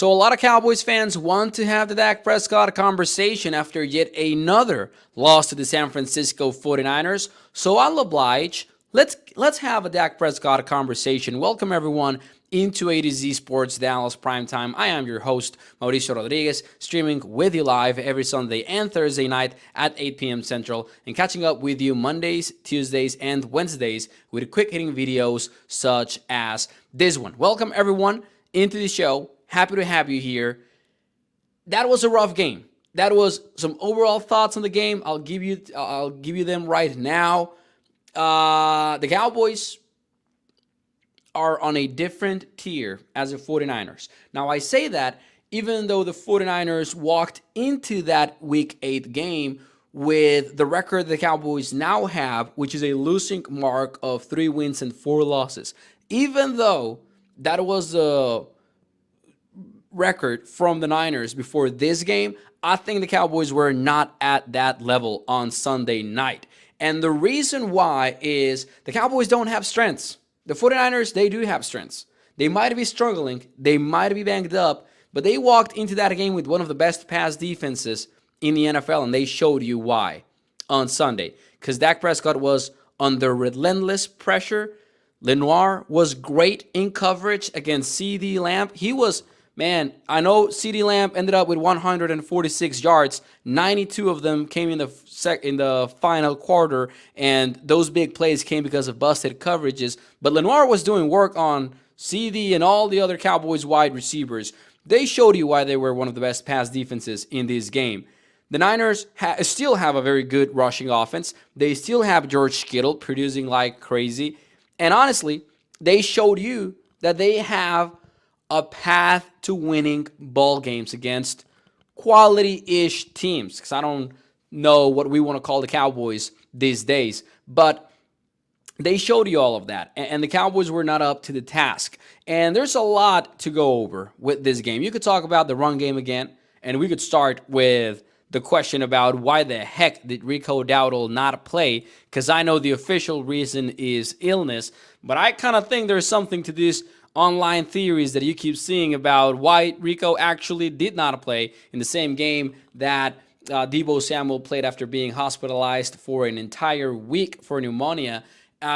So a lot of Cowboys fans want to have the Dak Prescott conversation after yet another loss to the San Francisco 49ers. So I'll oblige. Let's have a Dak Prescott conversation. Welcome everyone into A to Z Sports Dallas Primetime. I am your host, Mauricio Rodriguez, streaming with you live every Sunday and Thursday night at 8 p.m. Central, and catching up with you Mondays, Tuesdays, and Wednesdays with quick hitting videos such as this one. Welcome everyone into the show. Happy to have you here. That was a rough game. That was some overall thoughts on the game. I'll give you them right now. The Cowboys are on a different tier as the 49ers. Now, I say that even though the 49ers walked into that Week 8 game with the record the Cowboys now have, which is a losing mark of 3 wins and 4 losses. Even though that was a record from the Niners before this game, I think the Cowboys were not at that level on Sunday night. And the reason why is the Cowboys don't have strengths. The 49ers, they do have strengths. They might be struggling, they might be banged up, but they walked into that game with one of the best pass defenses in the NFL, and they showed you why on Sunday. Because Dak Prescott was under relentless pressure. Lenoir was great in coverage against CD Lamb. He was, man, I know CD Lamb ended up with 146 yards. 92 of them came in the final quarter, and those big plays came because of busted coverages. But Lenoir was doing work on CD and all the other Cowboys wide receivers. They showed you why they were one of the best pass defenses in this game. The Niners still have a very good rushing offense. They still have George Kittle producing like crazy. And honestly, they showed you that they have a path to winning ball games against quality-ish teams. Because I don't know what we want to call the Cowboys these days. But they showed you all of that. And the Cowboys were not up to the task. And there's a lot to go over with this game. You could talk about the run game again. And we could start with the question about why the heck did Rico Dowdle not play, because I know the official reason is illness, but I kind of think there's something to these online theories that you keep seeing about why Rico actually did not play in the same game that Deebo Samuel played after being hospitalized for an entire week for pneumonia.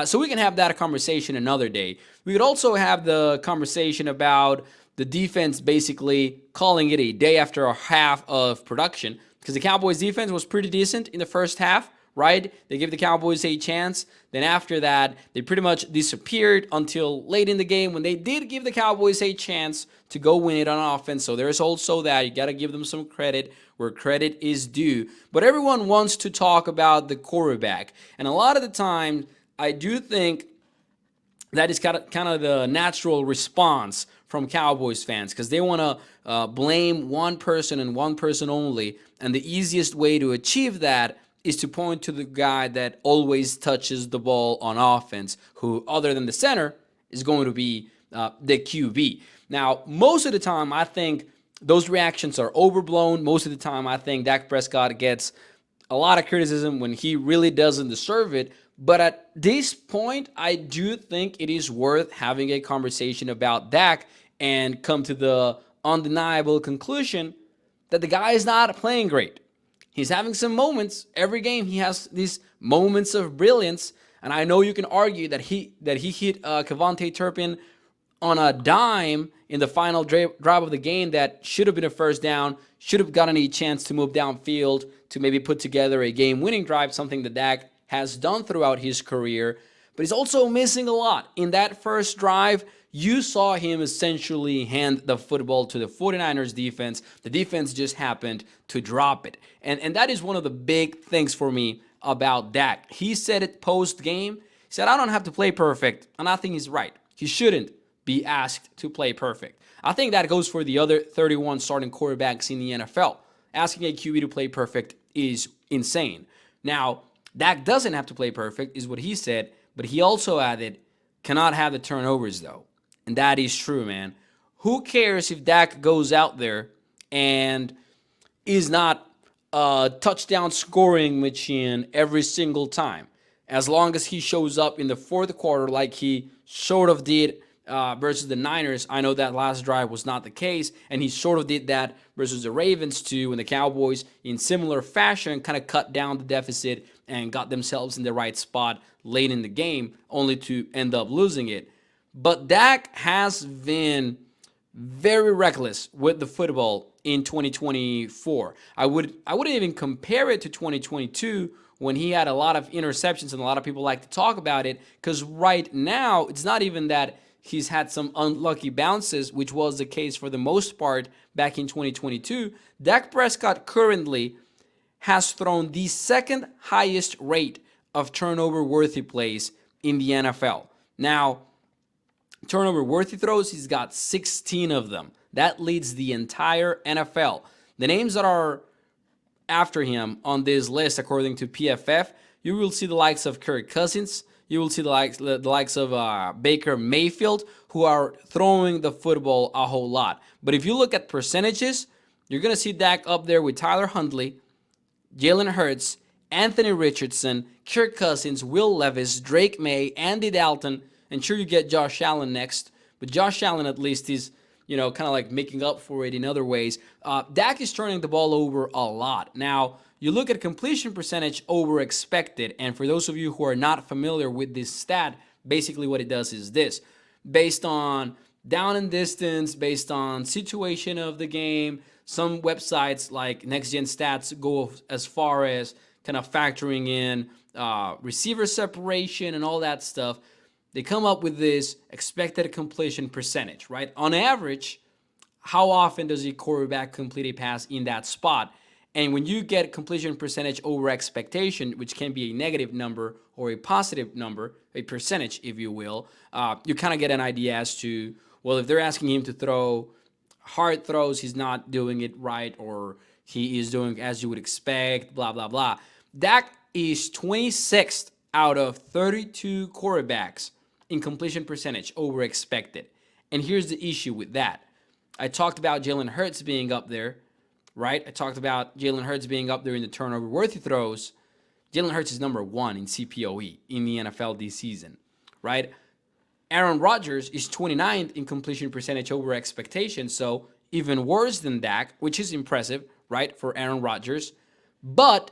So we can have that conversation another day. We could also have the conversation about the defense basically calling it a day after a half of production, because the Cowboys defense was pretty decent in the first half, right? They gave the Cowboys a chance. Then after that, they pretty much disappeared until late in the game when they did give the Cowboys a chance to go win it on offense. So there's also that. You got to give them some credit where credit is due. But everyone wants to talk about the quarterback. And a lot of the time, I do think that is kind of the natural response from Cowboys fans, because they want to blame one person and one person only. And the easiest way to achieve that is to point to the guy that always touches the ball on offense, who, other than the center, is going to be the QB. Now, most of the time, I think those reactions are overblown. Most of the time, I think Dak Prescott gets a lot of criticism when he really doesn't deserve it. But at this point, I do think it is worth having a conversation about Dak and come to the undeniable conclusion that the guy is not playing great. He's having some moments. Every game he has these moments of brilliance. And I know you can argue that he hit Kevontae Turpin on a dime in the final drive of the game that should have been a first down, should have gotten a chance to move downfield to maybe put together a game-winning drive, something that Dak has done throughout his career. But he's also missing a lot. In that first drive, you saw him essentially hand the football to the 49ers defense. The defense just happened to drop it. And that is one of the big things for me about Dak. He said it post-game. He said, I don't have to play perfect. And I think he's right. He shouldn't be asked to play perfect. I think that goes for the other 31 starting quarterbacks in the NFL. Asking a QB to play perfect is insane. Now, Dak doesn't have to play perfect, is what he said, but he also added, cannot have the turnovers, though. And that is true, man. Who cares if Dak goes out there and is not a touchdown scoring machine every single time? As long as he shows up in the fourth quarter like he sort of did versus the Niners. I know that last drive was not the case, and he sort of did that versus the Ravens too, when the Cowboys, in similar fashion, kind of cut down the deficit and got themselves in the right spot late in the game, only to end up losing it. But Dak has been very reckless with the football in 2024. I wouldn't even compare it to 2022 when he had a lot of interceptions, and a lot of people like to talk about it, because right now it's not even that he's had some unlucky bounces, which was the case for the most part back in 2022. Dak Prescott currently has thrown the second highest rate of turnover-worthy plays in the NFL. Now, turnover-worthy throws, he's got 16 of them. That leads the entire NFL. The names that are after him on this list, according to PFF, you will see the likes of Kirk Cousins. You will see the likes of Baker Mayfield, who are throwing the football a whole lot. But if you look at percentages, you're going to see Dak up there with Tyler Huntley, Jalen Hurts, Anthony Richardson, Kirk Cousins, Will Levis, Drake May, Andy Dalton, and sure you get Josh Allen next. But Josh Allen at least is, kind of like making up for it in other ways. Dak is turning the ball over a lot. Now, you look at completion percentage over expected, and for those of you who are not familiar with this stat, basically what it does is this. Based on down and distance, based on situation of the game, some websites like Next Gen Stats go as far as kind of factoring in receiver separation and all that stuff. They come up with this expected completion percentage, right? On average, how often does a quarterback complete a pass in that spot? And when you get completion percentage over expectation, which can be a negative number or a positive number, a percentage, if you will, you kind of get an idea as to, well, if they're asking him to throw hard throws, he's not doing it right, or he is doing as you would expect, blah, blah, blah. Dak is 26th out of 32 quarterbacks in completion percentage over expected. And here's the issue with that. I talked about Jalen Hurts being up there, right? I talked about Jalen Hurts being up there in the turnover-worthy throws. Jalen Hurts is number 1 in CPOE in the NFL this season, right? Aaron Rodgers is 29th in completion percentage over expectation, so even worse than Dak, which is impressive, right, for Aaron Rodgers. But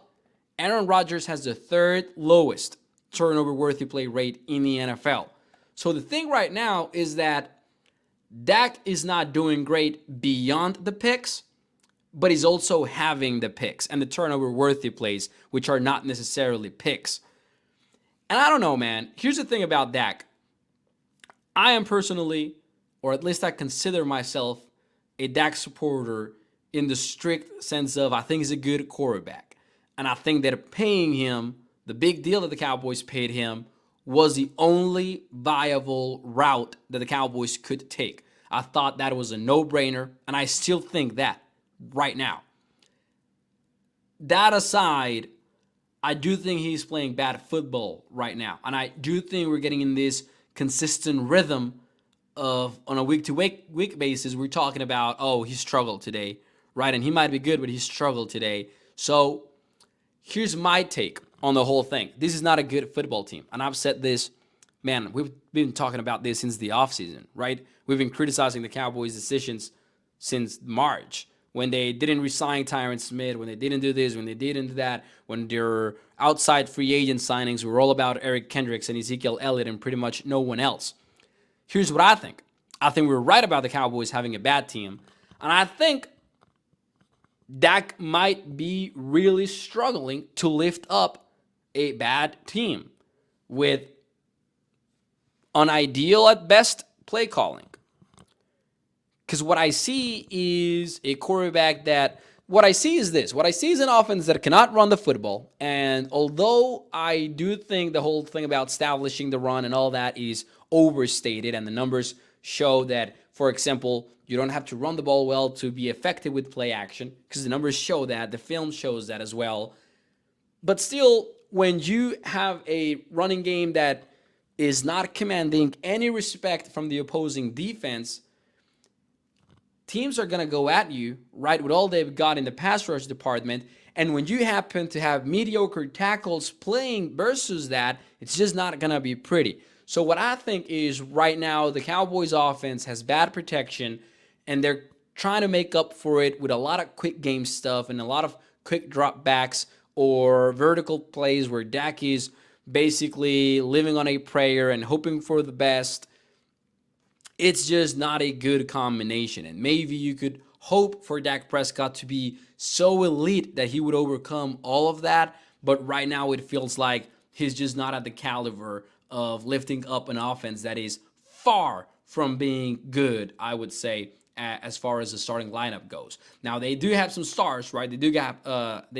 Aaron Rodgers has the third lowest turnover-worthy play rate in the NFL. So the thing right now is that Dak is not doing great beyond the picks, but he's also having the picks and the turnover-worthy plays, which are not necessarily picks. And I don't know, man. Here's the thing about Dak. I am personally, or at least I consider myself, a Dak supporter in the strict sense of I think he's a good quarterback. And I think that paying him, the big deal that the Cowboys paid him, was the only viable route that the Cowboys could take. I thought that was a no-brainer, and I still think that right now. That aside, I do think he's playing bad football right now, and I do think we're getting in this consistent rhythm of, on a week-to-week basis, we're talking about, oh, he struggled today, right? And he might be good, but he struggled today. So here's my take on the whole thing. This is not a good football team. And I've said this, man, we've been talking about this since the offseason, right? We've been criticizing the Cowboys' decisions since March, when they didn't re-sign Tyron Smith, when they didn't do this, when they didn't do that, when their outside free agent signings were all about Eric Kendricks and Ezekiel Elliott and pretty much no one else. Here's what I think. I think we're right about the Cowboys having a bad team. And I think Dak might be really struggling to lift up a bad team with unideal at best play calling. Because what I see is a quarterback that, what I see is this. What I see is an offense that cannot run the football. And although I do think the whole thing about establishing the run and all that is overstated, and the numbers show that, for example, you don't have to run the ball well to be effective with play action, because the numbers show that, the film shows that as well. But still, when you have a running game that is not commanding any respect from the opposing defense, teams are going to go at you, right, with all they've got in the pass rush department. And when you happen to have mediocre tackles playing versus that, it's just not going to be pretty. So what I think is right now the Cowboys offense has bad protection, and they're trying to make up for it with a lot of quick game stuff and a lot of quick drop backs or vertical plays where Dak is basically living on a prayer and hoping for the best. It's just not a good combination. And maybe you could hope for Dak Prescott to be so elite that he would overcome all of that. But right now, it feels like he's just not at the caliber of lifting up an offense that is far from being good, I would say, as far as the starting lineup goes. Now they do have some stars, right? They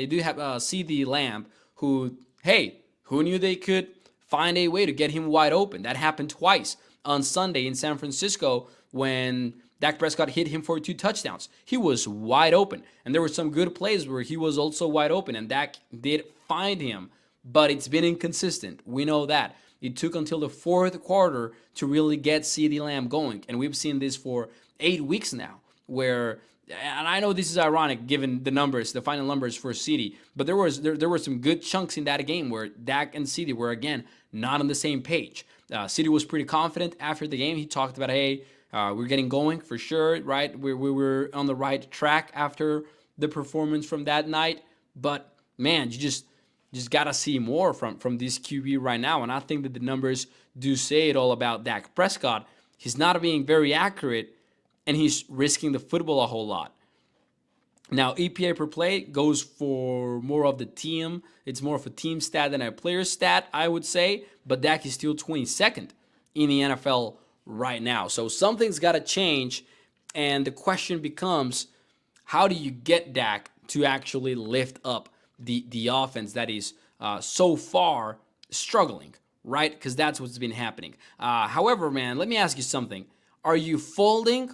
do have CD Lamb, who, hey, who knew they could find a way to get him wide open? That happened twice on Sunday in San Francisco when Dak Prescott hit him for 2 touchdowns. He was wide open, and there were some good plays where he was also wide open, and Dak did find him, but it's been inconsistent. We know that. It took until the fourth quarter to really get CeeDee Lamb going, and we've seen this for 8 weeks now, where, and I know this is ironic given the numbers, the final numbers for CeeDee, but there were some good chunks in that game where Dak and CeeDee were, again, not on the same page. CeeDee was pretty confident after the game. He talked about, hey, we're getting going for sure, right? We were on the right track after the performance from that night. But, man, you just got to see more from this QB right now. And I think that the numbers do say it all about Dak Prescott. He's not being very accurate, and he's risking the football a whole lot. Now, EPA per play goes for more of the team. It's more of a team stat than a player stat, I would say. But Dak is still 22nd in the NFL right now. So something's got to change. And the question becomes, how do you get Dak to actually lift up the offense that is so far struggling, right? Because that's what's been happening. However, man, let me ask you something. Are you folding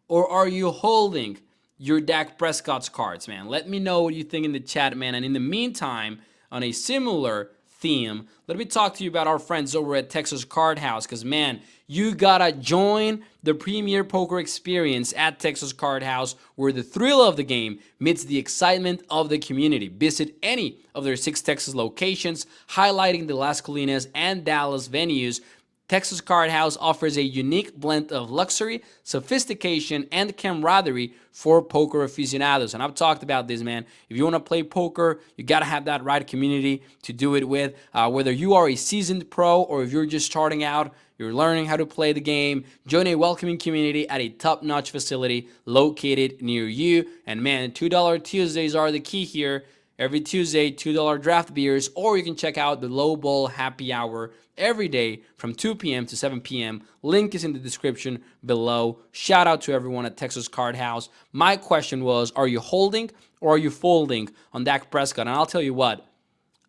or are you holding your Dak Prescott's cards, man? Let me know what you think in the chat, man. And in the meantime, on a similar theme, let me talk to you about our friends over at Texas Card House, because, man, you gotta join the premier poker experience at Texas Card House, where the thrill of the game meets the excitement of the community. Visit any of their 6 Texas locations, highlighting the Las Colinas and Dallas venues. Texas Card House offers a unique blend of luxury, sophistication, and camaraderie for poker aficionados. And I've talked about this, man. If you want to play poker, you got to have that right community to do it with. Whether you are a seasoned pro or if you're just starting out, you're learning how to play the game, join a welcoming community at a top-notch facility located near you. And, man, $2 Tuesdays are the key here. Every Tuesday, $2 draft beers, or you can check out the Low Ball Happy Hour every day from 2 p.m. to 7 p.m. Link is in the description below. Shout out to everyone at Texas Card House. My question was, are you holding or are you folding on Dak Prescott? And I'll tell you what,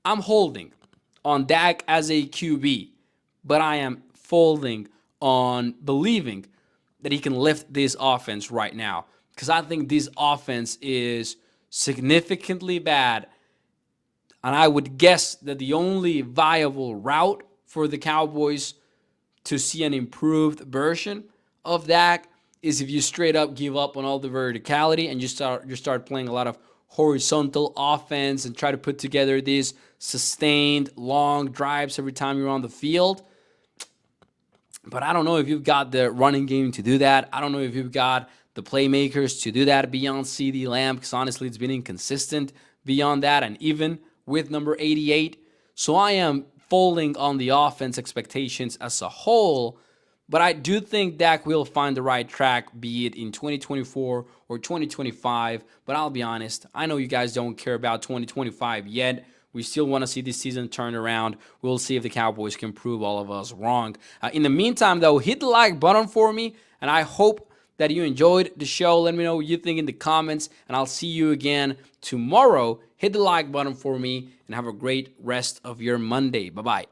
I'm holding on Dak as a QB, but I am folding on believing that he can lift this offense right now, because I think this offense is significantly bad, and I would guess that the only viable route for the Cowboys to see an improved version of Dak is if you straight up give up on all the verticality and you start playing a lot of horizontal offense and try to put together these sustained long drives every time you're on the field. But I don't know if you've got the running game to do that. I don't know if you've got the playmakers to do that beyond CeeDee Lamb, because honestly, it's been inconsistent beyond that, and even with number 88. So I am folding on the offense expectations as a whole, but I do think Dak will find the right track, be it in 2024 or 2025. But I'll be honest, I know you guys don't care about 2025 yet. We still want to see this season turn around. We'll see if the Cowboys can prove all of us wrong. In the meantime, though, hit the like button for me, and I hope that you enjoyed the show. Let me know what you think in the comments, and I'll see you again tomorrow. Hit the like button for me, and have a great rest of your Monday. Bye-bye.